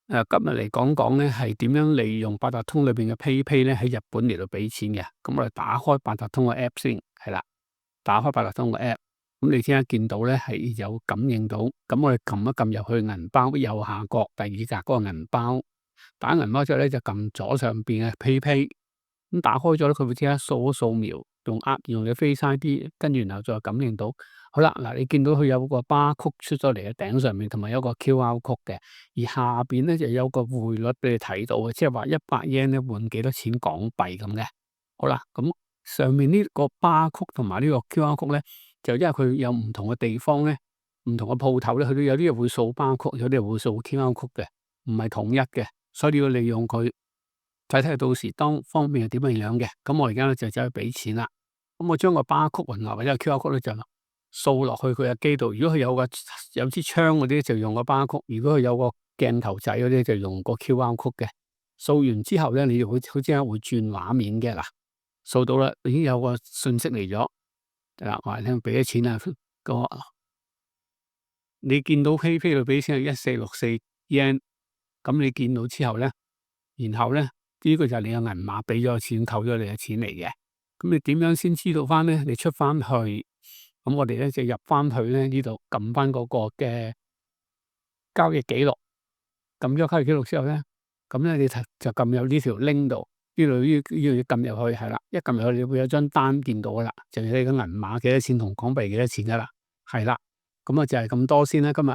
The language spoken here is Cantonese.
今日嚟講講咧，係點樣利用八達通裏邊嘅 PayPay 咧喺日本嚟到俾錢嘅。咁我哋打開八達通嘅 App 先，係啦，打開八達通嘅 App，咁你先一見到咧係有感應到，咁我哋撳一撳入去銀包右下角第二格嗰個銀包，打銀包之後咧就撳左上邊嘅 PayPay，咁打開咗咧佢會即刻掃一掃描，用你 Face ID，跟住然後再感應到。好啦，嗱，你見到佢有個 barcode 出咗嚟嘅頂上面，同埋有個 QR code 嘅，而下邊咧就有個匯率俾你睇到嘅，即係話100 yen 咧換幾多錢港幣咁嘅。好啦，咁上面呢個 barcode 同埋呢個 QR code 咧，就因為佢有唔同嘅地方咧，唔同嘅鋪頭咧，佢都有啲嘢會掃 barcode，有啲嘢會掃 QR code 嘅，唔係統一嘅，所以你要利用佢睇睇到時當方面係點樣樣嘅。咁我而家咧就走去俾錢啦。咁我將個 barcode 或者 QR code 咧就掃落去佢嘅機度，如果佢有支槍嗰啲就用個 barcode，如果佢有個鏡頭仔嗰啲就用個 QR code 嘅。掃完之後咧，你就會即刻會轉畫面嘅。嗱，掃到啦，已經有個信息嚟咗。嗱，話你聽俾咗錢啊，你見到 PayPay 度俾錢係1464 yen，咁你見到之後咧，然後咧呢個就係你嘅銀碼俾咗錢，扣咗你嘅錢嚟嘅。咁你點樣先知道翻咧？你出翻去。咁我哋咧就入翻去咧呢度撳翻嗰個嘅交易記錄，撳咗交易記錄之後咧，咁咧你就撳入呢條 link 度，呢度要撳入去，係啦，一撳入去你會有張單見到噶啦，就係你嘅銀碼幾多錢同港幣幾多錢噶啦，係啦，咁啊就係咁多先啦，今日。